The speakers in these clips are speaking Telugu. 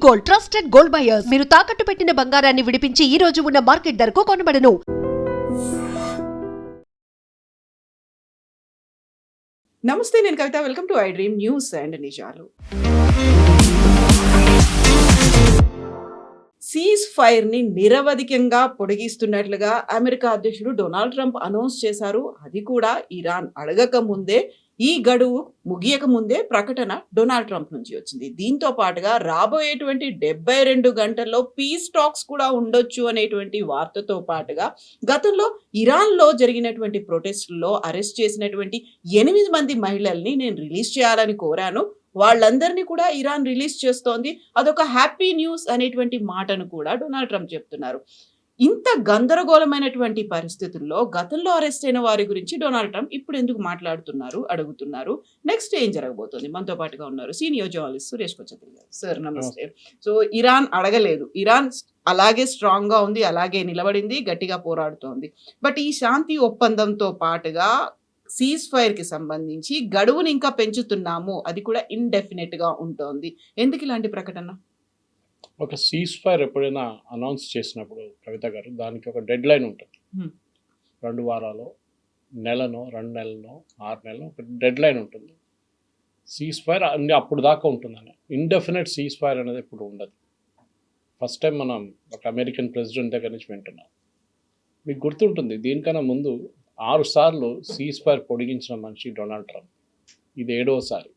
Gold, trusted gold buyers. మీరు తాకట్టు పెట్టిన బంగారాన్ని విడిపించి ఈ రోజు ఉన్న మార్కెట్ ధరకు కొనబడను. నమస్తే, నేను Kavitha. Welcome to I dream news and నిజాలు. సీజ్ ఫైర్ ని నిరవధికంగా పొడిగిస్తున్నట్లుగా అమెరికా అధ్యక్షుడు డొనాల్డ్ ట్రంప్ అనౌన్స్ చేశారు. అది కూడా ఇరాన్ అడగక ముందే, ఈ గడువు ముగియక ముందే ప్రకటన డొనాల్డ్ ట్రంప్ నుంచి వచ్చింది. దీంతో పాటుగా రాబోయేటువంటి 72 గంటల్లో పీస్ టాక్స్ కూడా ఉండొచ్చు అనేటువంటి వార్తతో పాటుగా గతంలో ఇరాన్లో జరిగినటువంటి ప్రొటెస్టుల్లో అరెస్ట్ చేసినటువంటి 8 మంది మహిళల్ని నేను రిలీజ్ చేయాలని కోరాను, వాళ్ళందరినీ కూడా ఇరాన్ రిలీజ్ చేస్తోంది, అదొక హ్యాపీ న్యూస్ అనేటువంటి మాటను కూడా డొనాల్డ్ ట్రంప్ చెప్తున్నారు. ఇంత గందరగోళమైనటువంటి పరిస్థితుల్లో గతంలో అరెస్ట్ అయిన వారి గురించి డొనాల్డ్ ట్రంప్ ఇప్పుడు ఎందుకు మాట్లాడుతున్నారు, అడుగుతున్నారు. నెక్స్ట్ ఏం జరగబోతుంది? మనతో పాటుగా ఉన్నారు సీనియర్ జర్నలిస్ట్ సురేష్ కొచ్చతిల్ గారు. సార్ నమస్తే. సో ఇరాన్ అడగలేదు, ఇరాన్ అలాగే స్ట్రాంగ్ గా ఉంది, అలాగే నిలబడింది, గట్టిగా పోరాడుతోంది. బట్ ఈ శాంతి ఒప్పందంతో పాటుగా సీజ్ ఫైర్ కి సంబంధించి గడువుని ఇంకా పెంచుతున్నాము, అది కూడా ఇండెఫినెట్ గా ఉంటుంది. ఎందుకు ఇలాంటి ప్రకటన? ఒక సీజ్ ఫైర్ ఎప్పుడైనా అనౌన్స్ చేసినప్పుడు కవిత గారు, దానికి ఒక డెడ్ లైన్ ఉంటుంది. 2 వారాలు, నెలనో, 2 నెలలనో, 6 నెలలు ఒక డెడ్ లైన్ ఉంటుంది. సీజ్ ఫైర్ అన్ని అప్పుడు దాకా ఉంటుందని. ఇండెఫినెట్ సీజ్ ఫైర్ అనేది ఇప్పుడు ఉండదు. ఫస్ట్ టైం మనం ఒక అమెరికన్ ప్రెసిడెంట్ దగ్గర నుంచి వింటున్నాం. మీకు గుర్తుంటుంది, దీనికన్నా ముందు 6 సార్లు సీజ్ ఫైర్ పొడిగించిన మనిషి డొనాల్డ్ ట్రంప్. ఇది 7వసారి.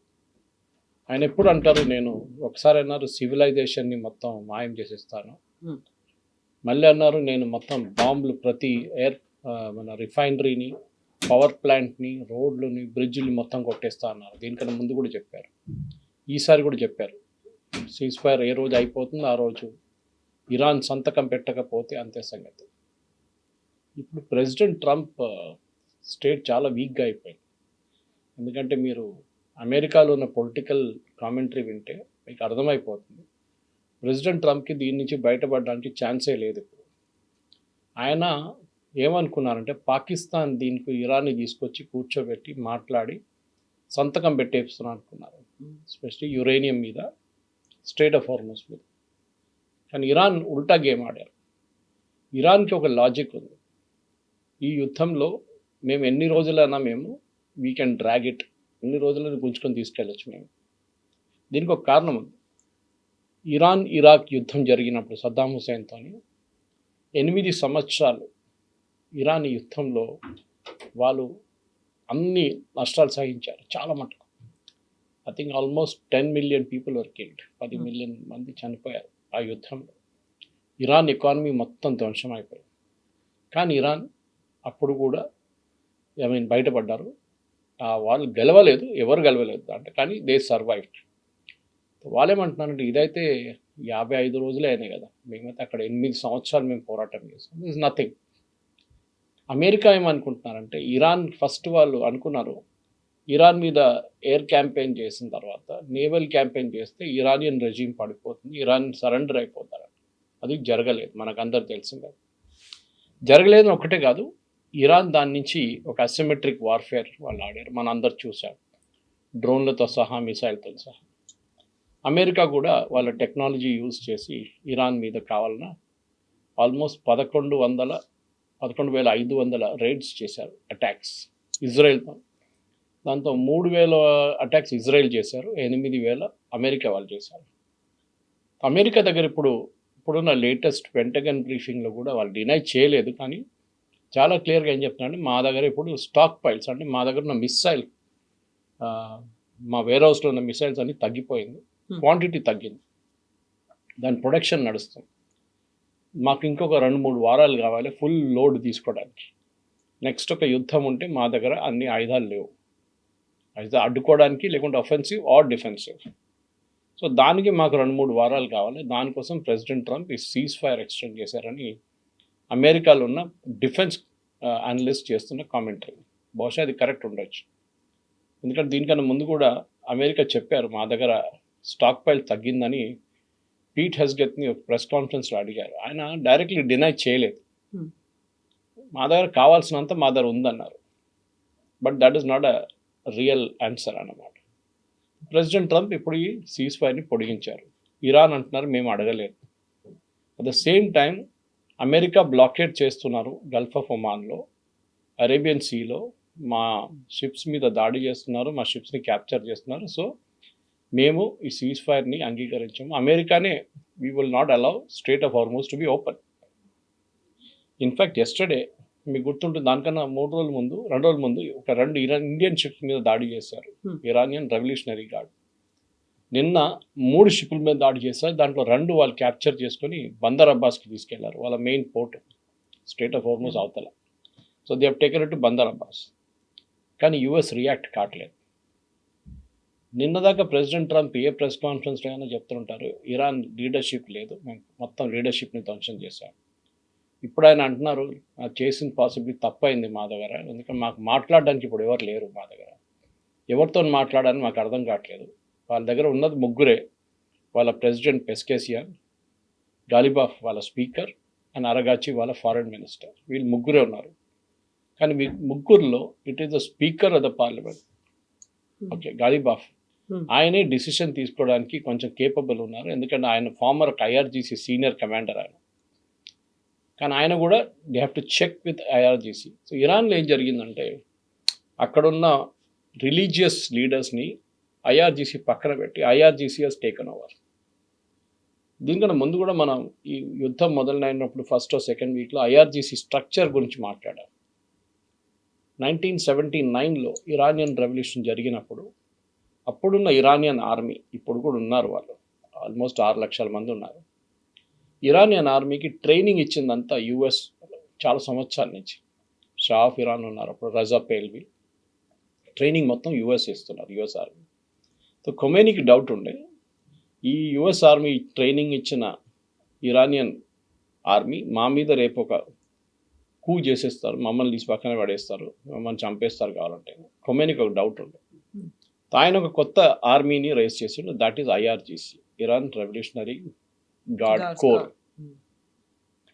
ఆయన ఎప్పుడు అంటారు, నేను ఒకసారి అన్నారు సివిలైజేషన్ని మొత్తం మాయం చేసేస్తాను, మళ్ళీ అన్నారు నేను మొత్తం బాంబులు ప్రతి మన రిఫైనరీని, పవర్ ప్లాంట్ని, రోడ్లని, బ్రిడ్జ్ని మొత్తం కొట్టేస్తా అన్నారు. దీనికన్నా ముందు కూడా చెప్పారు, ఈసారి కూడా చెప్పారు. సీజ్ ఫైర్ ఏ రోజు అయిపోతుందో ఆ రోజు ఇరాన్ సంతకం పెట్టకపోతే అంతే సంగతి. ఇప్పుడు ప్రెసిడెంట్ ట్రంప్ స్టేట్ చాలా వీక్గా అయిపోయింది. ఎందుకంటే మీరు అమెరికాలో ఉన్న పొలిటికల్ కామెంటరీ వింటే మీకు అర్థమైపోతుంది, ప్రెసిడెంట్ ట్రంప్కి దీని నుంచి బయటపడడానికి ఛాన్సే లేదు. ఇప్పుడు ఆయన ఏమనుకున్నారంటే పాకిస్తాన్ దీనికి ఇరాన్ని తీసుకొచ్చి కూర్చోబెట్టి మాట్లాడి సంతకం పెట్టేస్తున్నా అనుకున్నారు, ఎస్పెషలీ యురేనియం మీద, స్ట్రెయిట్ ఆఫ్ హార్మస్ మీద. కానీ ఇరాన్ ఉల్టా గేమ్ ఆడారు. ఇరాన్కి ఒక లాజిక్ ఉంది, ఈ యుద్ధంలో మేము ఎన్ని రోజులైనా వీ కెన్ డ్రాగ్ ఇట్, ఎన్ని రోజులను గుంజుకొని తీసుకెళ్ళచ్చు మేము. దీనికి ఒక కారణం ఉంది. ఇరాన్ ఇరాక్ యుద్ధం జరిగినప్పుడు సద్దాం హుసేన్తో 8 సంవత్సరాలు ఇరాన్ యుద్ధంలో వాళ్ళు అన్ని నష్టాలు సహించారు, చాలా మటుకు. I think almost 10 million people were killed, 10 million మంది చనిపోయారు ఆ యుద్ధంలో. ఇరాన్ ఎకానమీ మొత్తం ధ్వంసం అయిపోయింది. కానీ ఇరాన్ అప్పుడు కూడా బయటపడ్డారు. వాళ్ళు గెలవలేదు, ఎవరు గెలవలేదు అంటే, కానీ దే సర్వైవ్డ్. వాళ్ళు ఏమంటున్నారంటే ఇదైతే 55 రోజులే అయినాయి కదా, మేమైతే అక్కడ 8 సంవత్సరాలు మేము పోరాటం చేస్తాం, ఇస్ నథింగ్. అమెరికా ఏమనుకుంటున్నారంటే, ఇరాన్ ఫస్ట్ వాళ్ళు అనుకున్నారు ఇరాన్ మీద ఎయిర్ క్యాంపెయిన్ చేసిన తర్వాత నేవల్ క్యాంపెయిన్ చేస్తే ఇరానియన్ రెజీమ్ పడిపోతుంది, ఇరాన్ సరెండర్ అయిపోతారు. అది జరగలేదు, మనకు అందరు తెలిసిందే. జరగలేదు ఒకటే కాదు, ఇరాన్ దాని నుంచి ఒక అసిమెట్రిక్ వార్ఫేర్ వాళ్ళు ఆడారు, మన అందరు చూసాం, డ్రోన్లతో సహా, మిసైల్తో సహా. అమెరికా కూడా వాళ్ళ టెక్నాలజీ యూజ్ చేసి ఇరాన్ మీద కావాలన్నా ఆల్మోస్ట్ 11,500 రైడ్స్ చేశారు, అటాక్స్ ఇజ్రాయెల్తో. దాంతో 3,000 అటాక్స్ ఇజ్రాయెల్ చేశారు, 8,000 అమెరికా వాళ్ళు చేశారు. అమెరికా దగ్గర ఇప్పుడున్న లేటెస్ట్ పెంటగన్ బ్రీఫింగ్లో కూడా వాళ్ళు డినై చేయలేదు, కానీ చాలా క్లియర్గా ఏం చెప్తున్నారంటే మా దగ్గర ఇప్పుడు స్టాక్ పైల్స్, అంటే మా దగ్గర ఉన్న మిసైల్, మా వేర్ హౌస్లో ఉన్న మిసైల్స్ అన్ని తగ్గిపోయింది, క్వాంటిటీ తగ్గింది, దాని ప్రొడక్షన్ నడుస్తుంది. మాకు ఇంకొక 2-3 వారాలు కావాలి ఫుల్ లోడ్ తీసుకోవడానికి. నెక్స్ట్ ఒక యుద్ధం ఉంటే మా దగ్గర అన్ని ఆయుధాలు లేవు, అయితే అడ్డుకోవడానికి, లేకుంటే అఫెన్సివ్ ఆర్ డిఫెన్సివ్. సో దానికి మాకు 2-3 వారాలు కావాలి. దానికోసం ప్రెసిడెంట్ ట్రంప్ ఈ సీజ్ ఫైర్ ఎక్స్టెండ్ చేశారని అమెరికాలో ఉన్న డిఫెన్స్ అనలిస్ట్ చేస్తున్న కామెంటరీ. బహుశా అది కరెక్ట్ ఉండొచ్చు, ఎందుకంటే దీనికన్నా ముందు కూడా అమెరికా చెప్పారు మా దగ్గర స్టాక్ పైల్ తగ్గిందని. పీట్ హెస్గెత్ని ఒక ప్రెస్ కాన్ఫరెన్స్లో అడిగారు, ఆయన డైరెక్ట్లీ డినై చేయలేదు, మా దగ్గర కావాల్సినంత మా దగ్గర ఉందన్నారు. But that is not a real answer అన్నమాట. ప్రెసిడెంట్ ట్రంప్ ఇప్పుడు ఈ సీజ్ ఫైర్ని పొడిగించారు. ఇరాన్ అంటున్నారు మేము అడగలేదు. At the same time America blockade చేస్తున్నారు గల్ఫ్ ఆఫ్ ఒమాన్లో, అరేబియన్ సీలో మా షిప్స్ మీద దాడి చేస్తున్నారు, మా షిప్స్ని క్యాప్చర్ చేస్తున్నారు. సో మేము ఈ సీజ్ ఫైర్ని అంగీకరించాము. అమెరికానే we will not allow straight of Hormuz to be open. In fact yesterday మీకు గుర్తుంటుంది, దానికన్నా 2 రోజుల ముందు ఒక 2 ఇండియన్ షిప్స్ మీద దాడి చేశారు ఇరానియన్ రెవల్యూషనరీ గార్డ్. నిన్న 3 షిప్ల మీద దాడి చేశారు. దాంట్లో 2 వాళ్ళు క్యాప్చర్ చేసుకొని బందర్ అబ్బాస్కి తీసుకెళ్లారు, వాళ్ళ main port strait of Hormuz అవతల. So they have taken it to Bandar Abbas. కానీ యుఎస్ రియాక్ట్ కావట్లేదు. నిన్నదాకా ప్రెసిడెంట్ ట్రంప్ ఏ ప్రెస్ కాన్ఫరెన్స్లో అయినా చెప్తుంటారు ఇరాన్ లీడర్షిప్ లేదు, మేము మొత్తం లీడర్షిప్ని ధ్వంసం చేశాం. ఇప్పుడు ఆయన అంటున్నారు చేసిన పాసిబిలిటీ తప్పైంది మా దగ్గర, ఎందుకంటే మాకు మాట్లాడడానికి ఇప్పుడు ఎవరు లేరు మా దగ్గర, ఎవరితో మాట్లాడాలని మాకు అర్థం కావట్లేదు. వాళ్ళ దగ్గర ఉన్నది 3, వాళ్ళ ప్రెసిడెంట్ పెస్కేసియన్, గాలిబాఫ్ వాళ్ళ స్పీకర్, అండ్ అరగాచి వాళ్ళ ఫారెన్ మినిస్టర్. వీళ్ళు 3 ఉన్నారు. కానీ మీ 3లో it is the speaker of the parliament, okay, Ghalibaf. ఆయనే డిసిషన్ తీసుకోవడానికి కొంచెం కేపబుల్ ఉన్నారు, ఎందుకంటే ఆయన ఫార్మర్ ఐఆర్జీసీ సీనియర్ కమాండర్ ఆయన. కానీ ఆయన కూడా they have to check with IRGC. So ఇరాన్లో ఏం జరిగిందంటే అక్కడున్న రిలీజియస్ లీడర్స్ని ఐఆర్జీసీ పక్కన పెట్టి ఐఆర్జీసీ హస్ టేకన్ ఓవర్. దీనికన్నా ముందు కూడా మనం ఈ యుద్ధం మొదలైనప్పుడు ఫస్ట్ సెకండ్ వీక్లో ఐఆర్జీసీ స్ట్రక్చర్ గురించి మాట్లాడాం. 1979లో ఇరానియన్ రెవల్యూషన్ జరిగినప్పుడు అప్పుడున్న ఇరానియన్ ఆర్మీ, ఇప్పుడు కూడా ఉన్నారు వాళ్ళు, ఆల్మోస్ట్ 6 లక్షల మంది ఉన్నారు. ఇరానియన్ ఆర్మీకి ట్రైనింగ్ ఇచ్చిందంతా యుఎస్ చాలా సంవత్సరాల నుంచి. షా ఆఫ్ ఇరాన్ ఉన్నారు అప్పుడు, రజా పేల్వి, ట్రైనింగ్ మొత్తం యుఎస్ ఇస్తున్నారు, యుఎస్ ఆర్మీ. సో ఖొమేనీకి డౌట్ ఉండే ఈ యుఎస్ ఆర్మీ ట్రైనింగ్ ఇచ్చిన ఇరానియన్ ఆర్మీ మా మీద రేపు ఒక కూ చేసేస్తారు, మమ్మల్ని తీసి పక్కన పడేస్తారు, మమ్మల్ని చంపేస్తారు కావాలంటే. ఖొమేనీకి ఒక డౌట్ ఉండే. ఆయన ఒక కొత్త ఆర్మీని రైజ్ చేసిండు, that is IRGC, Iran revolutionary guard corps.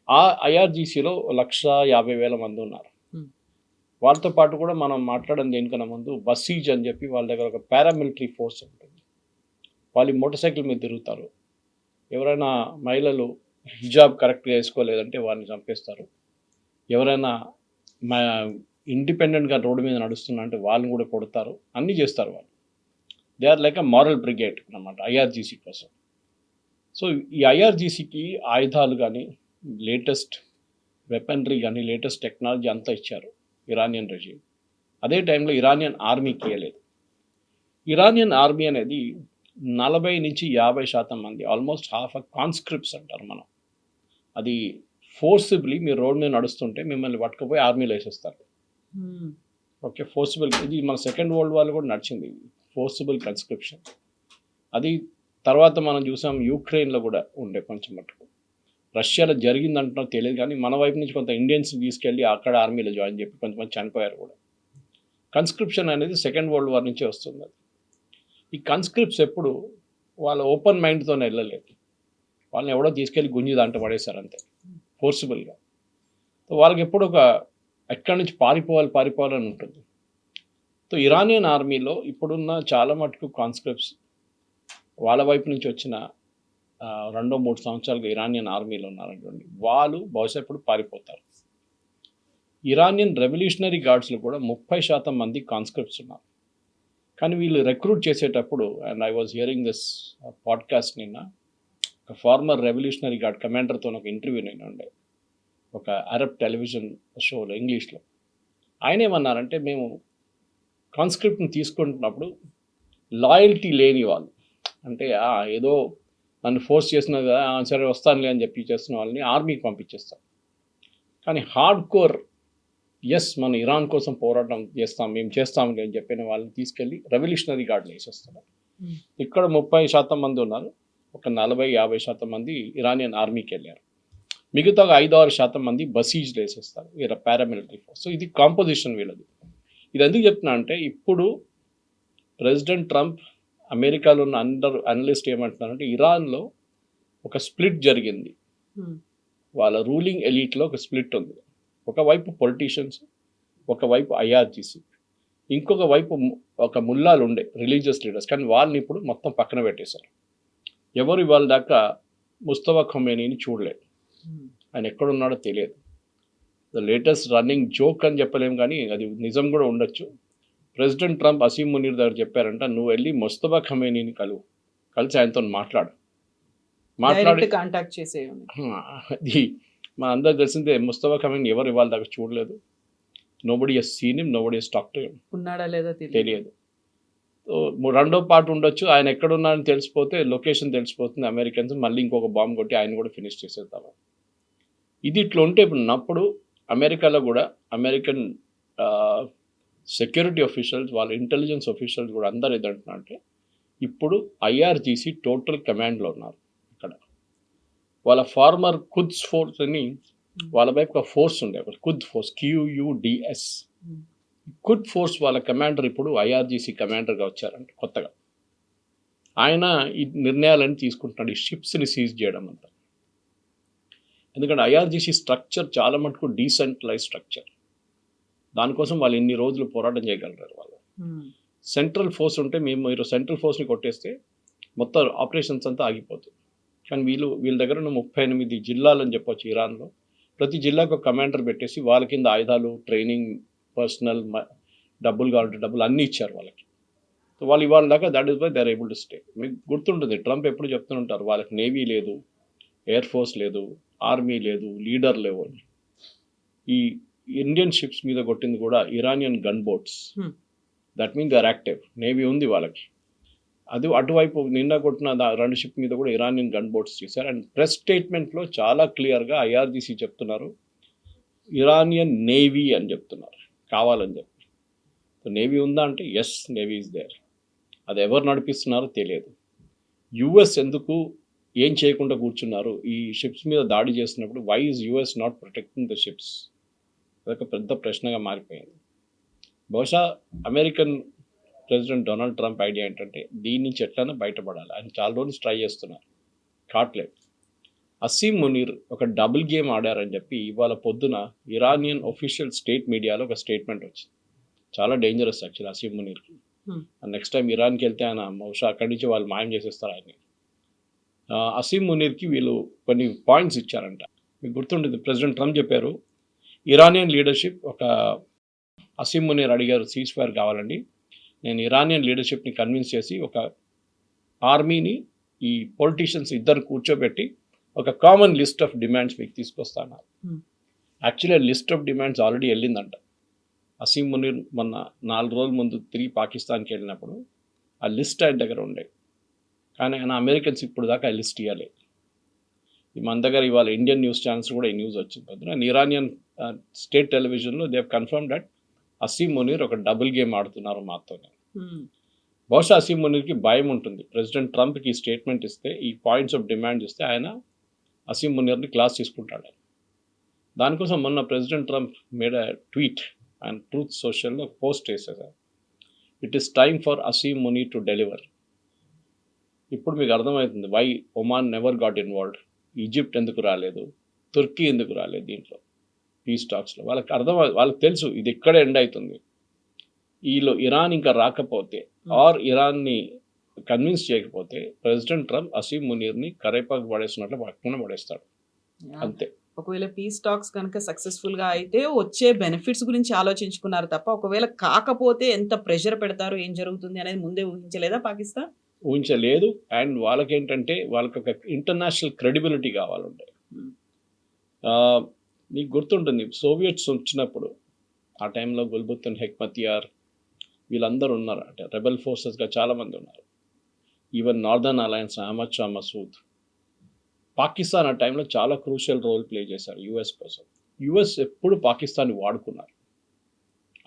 ఆ ఐఆర్జీసీలో 150,000 మంది ఉన్నారు. వాళ్ళతో పాటు కూడా మనం మాట్లాడడం దేనికన్నా ముందు బసీజ్ అని చెప్పి వాళ్ళ దగ్గర ఒక పారామిలిటరీ ఫోర్స్ ఉంటుంది. వాళ్ళు మోటార్ సైకిల్ మీద తిరుగుతారు. ఎవరైనా మహిళలు హిజాబ్ కరెక్ట్గా వేసుకోలేదంటే వారిని చంపేస్తారు. ఎవరైనా ఇండిపెండెంట్గా రోడ్డు మీద నడుస్తున్నా అంటే వాళ్ళని కూడా కొడతారు, అన్నీ చేస్తారు వాళ్ళు. They are like a moral brigade అన్నమాట ఐఆర్జీసీ కోసం. సో ఈ ఐఆర్జీసీకి ఆయుధాలు కానీ, లేటెస్ట్ వెపనరీ కానీ, లేటెస్ట్ టెక్నాలజీ అంతా ఇచ్చారు ఇరానియన్ రెజీమ్. అదే టైంలో ఇరానియన్ ఆర్మీకి ఇవ్వలేదు. ఇరానియన్ ఆర్మీ అనేది 40 నుంచి 50% మంది, ఆల్మోస్ట్ హాఫ్ కాన్స్క్రిప్ట్స్ అంటారు మనం. అది ఫోర్సిబుల్లీ మీరు రోడ్ మీద నడుస్తుంటే మిమ్మల్ని పట్టుకుపోయి ఆర్మీలో వేసేస్తారు. Okay, forcible. ఇది మన సెకండ్ వరల్డ్ వార్ కూడా నడిచింది, ఫోర్సిబుల్ కన్స్క్రిప్షన్. అది తర్వాత మనం చూసాం యూక్రెయిన్లో కూడా ఉండే కొంచెం మటుకు. రష్యాలో జరిగిందంటున్నారు తెలియదు, కానీ మన వైపు నుంచి కొంత ఇండియన్స్ తీసుకెళ్ళి అక్కడ ఆర్మీలో జాయిన్ చెప్పి కొంతమంది చనిపోయారు కూడా. కన్స్క్రిప్షన్ అనేది సెకండ్ వరల్డ్ వార్ నుంచే వస్తుంది. అది ఈ కన్స్క్రిప్ట్స్ ఎప్పుడు వాళ్ళ ఓపెన్ మైండ్తోనే వెళ్ళలేదు, వాళ్ళని ఎవడో తీసుకెళ్ళి గుంజి దాంట్లో పడేశారు అంతే, ఫోర్సిబుల్గా. సో వాళ్ళకి ఎప్పుడు ఒక ఎక్కడి నుంచి పారిపోవాలని ఉంటుంది. సో ఇరానియన్ ఆర్మీలో ఇప్పుడున్న చాలా మటుకు కాన్స్క్రిప్ట్స్ వాళ్ళ వైపు నుంచి వచ్చిన 2-3 సంవత్సరాలుగా ఇరానియన్ ఆర్మీలో ఉన్నారనుకోండి, వాళ్ళు బహుశా ఇప్పుడు పారిపోతారు. ఇరానియన్ రెవల్యూషనరీ గార్డ్స్లో కూడా 30% మంది కాన్స్క్రిప్ట్స్ ఉన్నారు. కానీ వీళ్ళు రిక్రూట్ చేసేటప్పుడు, and I was hearing this podcast నిన్న, ఒక ఫార్మర్ రెవల్యూషనరీ గార్డ్ కమాండర్తో ఒక ఇంటర్వ్యూ నేను ఉండే ఒక అరబ్ టెలివిజన్ షోలో ఇంగ్లీష్లో. ఆయన ఏమన్నారంటే, మేము కాన్స్క్రిప్ట్ని తీసుకుంటున్నప్పుడు లాయల్టీ లేని వాళ్ళు, అంటే ఏదో నన్ను ఫోర్స్ చేసినా కదా సరే వస్తానులే అని చెప్పి చేస్తున్న వాళ్ళని ఆర్మీకి పంపించేస్తాం. కానీ హార్డ్ కోర్ ఎస్ మనం ఇరాన్ కోసం పోరాటం చేస్తాం, మేము చేస్తాంలే అని చెప్పిన వాళ్ళని తీసుకెళ్ళి రెవల్యూషనరీ గార్డులు వేసేస్తున్నారు. ఇక్కడ 30% మంది ఉన్నారు, ఒక 40-50% మంది ఇరానియన్ ఆర్మీకి వెళ్ళారు. మిగతా 5-6% మంది బసీజ్లు వేసేస్తారు, వీళ్ళ పారామిలిటరీ ఫోర్స్. సో ఇది కాంపోజిషన్ వీళ్ళది. ఇది ఎందుకు చెప్తున్నా అంటే, ఇప్పుడు ప్రెసిడెంట్ ట్రంప్, అమెరికాలో ఉన్న అందరు అనలిస్ట్ ఏమంటున్నారంటే, ఇరాన్లో ఒక స్ప్లిట్ జరిగింది, వాళ్ళ రూలింగ్ ఎలీట్లో ఒక స్ప్లిట్ ఉంది. ఒకవైపు పొలిటీషియన్స్, ఒకవైపు ఐఆర్జీసీ, ఇంకొక వైపు ఒక ముల్లాలు ఉండే రిలీజియస్ లీడర్స్, కానీ వాళ్ళని ఇప్పుడు మొత్తం పక్కన పెట్టేశారు. ఎవరు ఇవాళ దాకా ముస్తఫా ఖొమేనీని చూడలేదు. ఆయన ఎక్కడున్నాడో తెలియదు. ద లేటెస్ట్ రన్నింగ్ జోక్ అని చెప్పలేం, కానీ అది నిజం కూడా ఉండొచ్చు. ప్రెసిడెంట్ ట్రంప్ అసీం మునీర్ దగ్గర చెప్పారంట, నువ్వు వెళ్ళి ముస్తఫా ఖొమేనీని కలిసి ఆయనతో మాట్లాడి కాంటాక్ట్ చేసేయండి. అది మన అందరూ తెలిసిందే. ముస్తఫా ఖొమేనీ ఎవరు ఇవాళ దాకా చూడలేదు. Nobody has seen him, nobody has talked to him. ఉన్నాడా లేదా తెలియదు. రెండో పార్ట్ ఉండొచ్చు. ఆయన ఎక్కడున్నారని తెలిసిపోతే, లొకేషన్ తెలిసిపోతుంది, అమెరికన్స్ మళ్ళీ ఇంకొక బాంబు కొట్టి ఆయన కూడా ఫినిష్ చేసేద్దాము. ఇది ఇట్లా ఉంటే ఇప్పుడు అమెరికాలో కూడా అమెరికన్ సెక్యూరిటీ ఆఫీషియల్స్, వాళ్ళ ఇంటెలిజెన్స్ ఆఫీషియల్స్ కూడా అందరు ఏదంటున్నారంటే, ఇప్పుడు ఐఆర్జీసీ టోటల్ కమాండ్లో ఉన్నారు. ఇక్కడ వాళ్ళ ఫార్మర్ ఖుద్స్ ఫోర్స్ అని వాళ్ళ వైపు ఒక ఫోర్స్ ఉండే, Khud force, QUDS. Khud force వాళ్ళ కమాండర్ ఇప్పుడు ఐఆర్జీసీ కమాండర్గా వచ్చారంట కొత్తగా. ఆయన ఈ నిర్ణయాలన్నీ తీసుకుంటున్నాడు, ఈ షిప్స్ని సీజ్ చేయడం అంతా. ఎందుకంటే ఐఆర్జీసీ స్ట్రక్చర్ చాలా మటుకు డీసెంట్రలైజ్ స్ట్రక్చర్. దానికోసం వాళ్ళు ఎన్ని రోజులు పోరాటం చేయగలరు. వాళ్ళు సెంట్రల్ ఫోర్స్ ఉంటే, మీరు సెంట్రల్ ఫోర్స్ని కొట్టేస్తే మొత్తం ఆపరేషన్స్ అంతా ఆగిపోతుంది. కానీ వీళ్ళ దగ్గర ఉన్న 38 జిల్లాలు అని చెప్పొచ్చు ఇరాన్లో. ప్రతి జిల్లాకు ఒక కమాండర్ పెట్టేసి వాళ్ళ కింద ఆయుధాలు, ట్రైనింగ్, పర్సనల్, డబ్బులు కావాలంటే డబ్బులు అన్నీ ఇచ్చారు వాళ్ళకి. సో వాళ్ళు ఇవాళ దాకా that is why they are able to stay. మీకు గుర్తుంటుంది, ట్రంప్ ఎప్పుడు చెప్తుంటారు వాళ్ళకి నేవీ లేదు, ఎయిర్ ఫోర్స్ లేదు, ఆర్మీ లేదు, లీడర్ లేవు అని. ఈ ఇండియన్ షిప్స్ మీద కొట్టింది కూడా Iranian gun boats. That mean they are active. Navy ఉంది వాళ్ళకి. అది అటువైపు నిన్న కొట్టిన 2 షిప్ మీద కూడా ఇరానియన్ గన్ బోట్స్ చేశారు. అండ్ ప్రెస్ స్టేట్మెంట్లో చాలా క్లియర్గా ఐఆర్జీసీ చెప్తున్నారు, ఇరానియన్ నేవీ అని చెప్తున్నారు కావాలని చెప్పి. సో నేవీ ఉందా అంటే ఎస్, నేవీ ఇస్ దేర్. అది ఎవరు నడిపిస్తున్నారో తెలియదు. యుఎస్ ఎందుకు ఏం చేయకుండా కూర్చున్నారు ఈ షిప్స్ మీద దాడి చేస్తున్నప్పుడు? Why is US not protecting the ships? అదొక పెద్ద ప్రశ్నగా మారిపోయింది. బహుశా American president Donald Trump idea ఏంటంటే, దీని నుంచి ఎట్లైనా బయటపడాలి. ఆయన చాలా రోజులు ట్రై చేస్తున్నారు, కావట్లేదు. అసీం మునీర్ ఒక డబుల్ గేమ్ ఆడారని చెప్పి ఇవాళ పొద్దున ఇరానియన్ ఒఫీషియల్ స్టేట్ మీడియాలో ఒక స్టేట్మెంట్ వచ్చింది. చాలా డేంజరస్ యాక్చువల్లీ అసీం మునీర్కి. నెక్స్ట్ టైం ఇరాన్కి వెళ్తే ఆయన బహుశా అక్కడి నుంచి వాళ్ళు మాయం చేసేస్తారు ఆయన్ని. అసీం మునీర్కి వీళ్ళు కొన్ని పాయింట్స్ ఇచ్చారంట. మీకు గుర్తుంటుంది, ప్రెసిడెంట్ ట్రంప్ చెప్పారు, ఇరానియన్ లీడర్షిప్ ఒక అసీం మునీర్ అడిగారు సీజ్ ఫైర్ కావాలండి, నేను ఇరానియన్ లీడర్షిప్ని కన్విన్స్ చేసి ఒక ఆర్మీని, ఈ పొలిటీషియన్స్ ఇద్దరు కూర్చోబెట్టి ఒక కామన్ లిస్ట్ ఆఫ్ డిమాండ్స్ మీకు తీసుకొస్తాను. Actually list of demands already వెళ్ళిందంట. అసీం మునీర్ మొన్న 4 రోజుల ముందు తిరిగి పాకిస్తాన్కి వెళ్ళినప్పుడు ఆ లిస్ట్ ఆయన దగ్గర ఉండే, కానీ ఆయన అమెరికన్స్ ఇప్పుడు దాకా ఆ లిస్ట్ ఇవ్వలేదు. మన దగ్గర ఇవాళ ఇండియన్ న్యూస్ ఛానల్స్ కూడా ఈ న్యూస్ వచ్చింది. అండ్ ఇరానియన్ స్టేట్ టెలివిజన్లో they have confirm that Asim Munir ఒక డబుల్ గేమ్ ఆడుతున్నారు మాతోనే. బహుశా అసీం మునీర్కి భయం ఉంటుంది. ప్రెసిడెంట్ ట్రంప్కి ఈ స్టేట్మెంట్ ఇస్తే, ఈ పాయింట్స్ ఆఫ్ డిమాండ్ ఇస్తే ఆయన అసీం మునీర్ని క్లాస్ తీసుకుంటాడు. దానికోసం మొన్న president Trump made a tweet and truth సోషల్లో పోస్ట్ వేసేసారు, it is time for Asim Munir to deliver. ఇప్పుడు మీకు అర్థమవుతుంది why Oman never got involved. Egypt ఎందుకు రాలేదు, తుర్కీ ఎందుకు రాలేదు దీంట్లో, పీస్ టాక్స్లో. వాళ్ళకి తెలుసు ఇది ఇక్కడే ఎండ్ అవుతుంది. ఈలో ఇరాన్ ఇంకా రాకపోతే ఆర్ ఇరాన్ని కన్విన్స్ చేయకపోతే ప్రెసిడెంట్ ట్రంప్ అసీం మునీర్ని కరేపాకు పడేస్తున్నట్లు పక్కన పడేస్తాడు అంతే. ఒకవేళ పీస్ టాక్స్ కనుక సక్సెస్ఫుల్గా అయితే వచ్చే బెనిఫిట్స్ గురించి ఆలోచించుకున్నారు తప్ప, ఒకవేళ కాకపోతే ఎంత ప్రెషర్ పెడతారు, ఏం జరుగుతుంది అనేది ముందే ఊహించలేదా పాకిస్తాన్? ఊహించలేదు. అండ్ వాళ్ళకేంటంటే వాళ్ళకి ఒక ఇంటర్నేషనల్ క్రెడిబిలిటీ కావాలంటే. మీకు గుర్తుంటుంది సోవియట్స్ వచ్చినప్పుడు ఆ టైంలో గుల్బుద్దీన్ హెక్మతియార్ వీళ్ళందరూ ఉన్నారు, అంటే రెబెల్ ఫోర్సెస్గా చాలామంది ఉన్నారు. Even northern alliance Ahmad Shah Massoud. Pakistan ఆ టైంలో చాలా క్రూషియల్ రోల్ ప్లే చేశారు యుఎస్ కోసం. యుఎస్ ఎప్పుడు పాకిస్తాన్ని వాడుకున్నారు.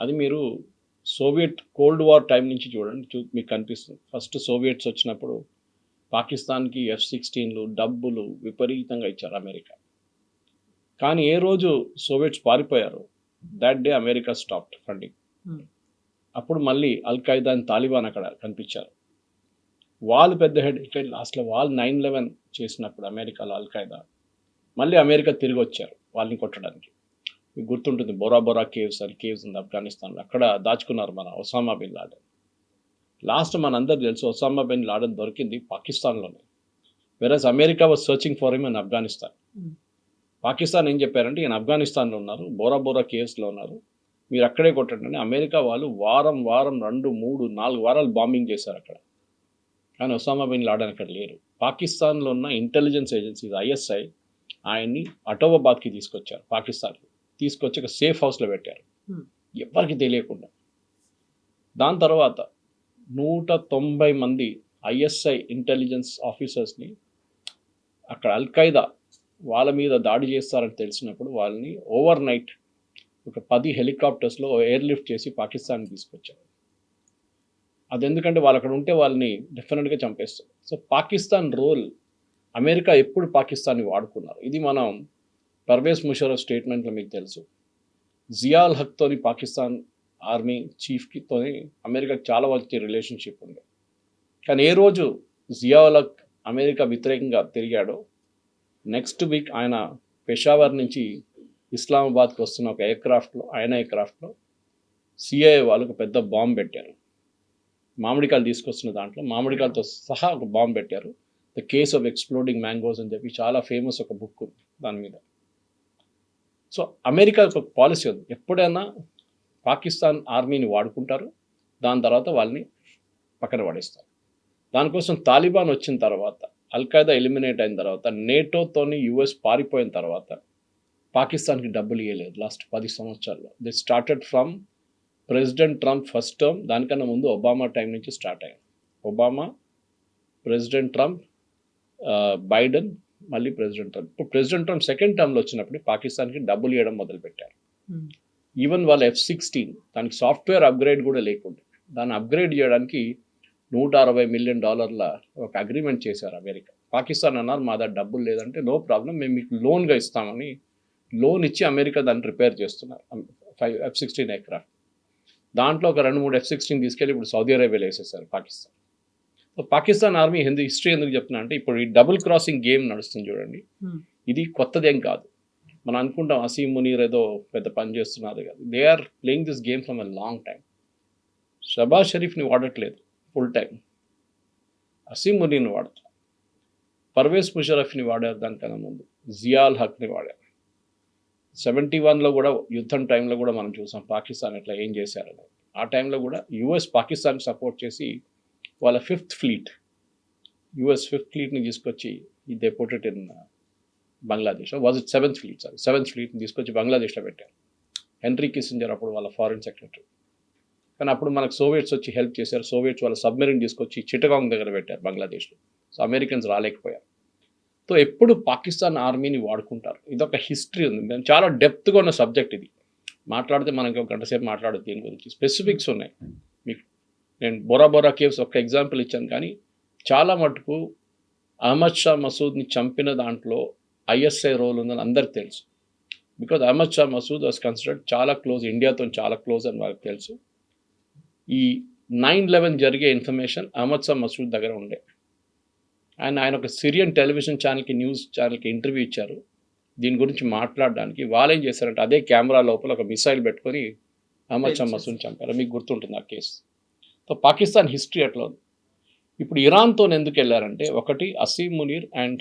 అది మీరు సోవియట్ కోల్డ్ వార్ టైం నుంచి చూడండి, మీకు కనిపిస్తుంది. ఫస్ట్ సోవియట్స్ వచ్చినప్పుడు పాకిస్తాన్కి F-16లు డబ్బులు విపరీతంగా ఇచ్చారు అమెరికా. కానీ ఏ రోజు సోవియట్స్ పారిపోయారు, that day America stopped funding. అప్పుడు మళ్ళీ అల్ ఖైదా అండ్ తాలిబాన్ అక్కడ కనిపించారు. వాళ్ళు పెద్ద హెడ్ లాస్ట్లో వాళ్ళు 9/11 చేసినప్పుడు అమెరికాలో అల్ ఖైదా, మళ్ళీ అమెరికా తిరిగి వచ్చారు వాళ్ళని కొట్టడానికి. మీకు గుర్తుంటుంది బొరా బొరా కేవ్స్ అని కేవ్స్ ఉంది ఆఫ్ఘనిస్తాన్లో, అక్కడ దాచుకున్నారు మన ఒసామా బిన్ లాడెన్. లాస్ట్ మనందరూ తెలుసు ఒసామా బిన్ లాడెన్ దొరికింది పాకిస్తాన్లోనే. Versus America was searching for him in Afghanistan. Hmm. Pakistan ఏం చెప్పారంటే ఈయన ఆఫ్ఘనిస్తాన్లో ఉన్నారు, బోరా బోరా కేవ్స్లో ఉన్నారు, మీరు అక్కడే కొట్టండి అని అమెరికా వాళ్ళు వారం 2, 3, 4 వారాలు బాంబింగ్ చేశారు అక్కడ. కానీ ఒసామా బిన్ లాడెన్ అక్కడ లేరు. పాకిస్తాన్లో ఉన్న ఇంటెలిజెన్స్ ఏజెన్సీస్ ISI ఆయన్ని అటోబాబాద్కి తీసుకొచ్చారు, పాకిస్తాన్కి తీసుకొచ్చి ఒక సేఫ్ హౌస్లో పెట్టారు, ఎవరికి తెలియకుండా. దాని తర్వాత 190 మంది ISI ఇంటెలిజెన్స్ ఆఫీసర్స్ని అక్కడ అల్ఖైదా వాళ్ళ మీద దాడి చేస్తారని తెలిసినప్పుడు వాళ్ళని ఓవర్ నైట్ ఒక 10 హెలికాప్టర్స్లో ఎయిర్ లిఫ్ట్ చేసి పాకిస్తాన్కి తీసుకొచ్చారు. అది ఎందుకంటే వాళ్ళు అక్కడ ఉంటే వాళ్ళని డెఫినెట్గా చంపేస్తారు. సో పాకిస్తాన్ రోల్, అమెరికా ఎప్పుడు పాకిస్తాన్ని వాడుకున్నారు, ఇది మనం పర్వేజ్ ముషర్రఫ్ స్టేట్మెంట్లో మీకు తెలుసు. జియాల్ హక్తోని పాకిస్తాన్ ఆర్మీ చీఫ్తోని అమెరికాకి చాలా మంచి రిలేషన్షిప్ ఉంది. కానీ ఏ రోజు జియాల్ హక్ అమెరికా వ్యతిరేకంగా తిరిగాడో నెక్స్ట్ వీక్ ఆయన పెషావర్ నుంచి ఇస్లామాబాద్కి వస్తున్న ఒక ఎయిర్క్రాఫ్ట్లో CIA వాళ్ళు ఒక పెద్ద బాంబు పెట్టారు. మామిడికాయలు తీసుకొస్తున్న దాంట్లో మామిడికాయలతో సహా ఒక బాంబు పెట్టారు. The case of exploding mangoes అని చెప్పి చాలా ఫేమస్ ఒక బుక్ ఉంది దాని మీద. సో అమెరికా ఒక పాలసీ ఉంది, ఎప్పుడైనా పాకిస్తాన్ ఆర్మీని వాడుకుంటారు, దాని తర్వాత వాళ్ళని పక్కన పడేస్తారు. దానికోసం తాలిబాన్ వచ్చిన తర్వాత, అల్ఖైదా ఎలిమినేట్ అయిన తర్వాత, నేటోతోని US పారిపోయిన తర్వాత పాకిస్తాన్కి డబ్బులు ఇవ్వలేదు లాస్ట్ 10 సంవత్సరాల్లో. The started from president Trump first term, దానికన్నా ముందు ఒబామా టైం నుంచి స్టార్ట్ అయ్యాయి. ఒబామా, ప్రెసిడెంట్ ట్రంప్, బైడెన్, మళ్ళీ ప్రెసిడెంట్ ట్రంప్. ఇప్పుడు ప్రెసిడెంట్ ట్రంప్ సెకండ్ టర్మ్లో వచ్చినప్పుడు పాకిస్తాన్కి డబ్బులు ఇవ్వడం మొదలుపెట్టారు. ఈవెన్ వాళ్ళ F-16 దానికి సాఫ్ట్వేర్ అప్గ్రేడ్ కూడా లేకుండా దాన్ని అప్గ్రేడ్ చేయడానికి $160 మిలియన్ ఒక అగ్రిమెంట్ చేశారు అమెరికా. పాకిస్తాన్ అన్నారు మా దగ్గర డబ్బులు లేదంటే నో ప్రాబ్లం, మేము మీకు లోన్గా ఇస్తామని లోన్ ఇచ్చి అమెరికా దాన్ని రిపేర్ చేస్తున్నారు 5 F-16 ఎయిర్క్రాఫ్ట్. దాంట్లో ఒక 2-3 F-16 తీసుకెళ్ళి ఇప్పుడు సౌదీ అరేబియాలో వేసేసారు Pakistan. So Pakistan army history ఎందుకు చెప్తున్నా అంటే ఇప్పుడు ఈ డబుల్ క్రాసింగ్ గేమ్ నడుస్తుంది చూడండి, ఇది కొత్తదేం కాదు. మనం అనుకుంటాం అసీం మునీర్ ఏదో పెద్ద పని చేస్తున్నారు కాదు, they are playing this game from a long time. Shahbaz షరీఫ్ని వాడట్లేదు ఫుల్ టైం, అసీం మునీర్ని వాడతారు, పర్వేజ్ ముషర్రఫ్ని వాడారు, దానికన్నా ముందు జియాల్ హక్ని వాడారు. 71లో కూడా యుద్ధం టైంలో కూడా మనం చూసాం పాకిస్తాన్ ఎట్లా ఏం చేశారని. ఆ టైంలో కూడా US పాకిస్తాన్ సపోర్ట్ చేసి వాళ్ళ US ఫిఫ్త్ ఫ్లీట్ని తీసుకొచ్చి they put it in Bangladesh, was it seventh ఫ్లీట్ని తీసుకొచ్చి బంగ్లాదేశ్లో పెట్టారు. హెన్రీ కిస్సింజర్ అప్పుడు వాళ్ళ ఫారిన్ సెక్రటరీ. కానీ అప్పుడు మనకు సోవియట్స్ వచ్చి హెల్ప్ చేశారు. సోవియట్స్ వాళ్ళ సబ్మెరీన్ తీసుకొచ్చి చిట్టగాంగ్ దగ్గర పెట్టారు బంగ్లాదేశ్లో. సో అమెరికన్స్ రాలేకపోయారు. సో ఎప్పుడు పాకిస్తాన్ ఆర్మీని వాడుకుంటారు, ఇదొక హిస్టరీ ఉంది. మేము చాలా డెప్త్గా ఉన్న సబ్జెక్ట్ ఇది, మాట్లాడితే మనకి ఒక గంట సేపు మాట్లాడదు దీని గురించి. స్పెసిఫిక్స్ ఉన్నాయి మీకు. నేను బోరా కేవ్స్ ఒక ఎగ్జాంపుల్ ఇచ్చాను, కానీ చాలా మటుకు అహ్మద్ షా మసూద్ని చంపిన దాంట్లో ISI రోల్ ఉందని అందరికి తెలుసు. Because Ahmad Shah Massoud was considered చాలా క్లోజ్, ఇండియాతో చాలా క్లోజ్ అని వాళ్ళకి తెలుసు. ఈ 9/11 జరిగే ఇన్ఫర్మేషన్ అహ్మద్ షా మసూద్ దగ్గర ఉండే. ఆయన ఒక సిరియన్ టెలివిజన్ ఛానల్కి, న్యూస్ ఛానల్కి ఇంటర్వ్యూ ఇచ్చారు దీని గురించి మాట్లాడడానికి. వాళ్ళు ఏం చేశారంటే అదే కెమెరా లోపల ఒక మిసైల్ పెట్టుకొని అహ్మద్ షా మసూద్ని చంపారు. మీకు గుర్తుంటుంది ఆ కేసు. సో పాకిస్తాన్ హిస్టరీ అట్లా ఉంది. ఇప్పుడు ఇరాన్తో ఎందుకు వెళ్ళారంటే, ఒకటి అసీం మునీర్ అండ్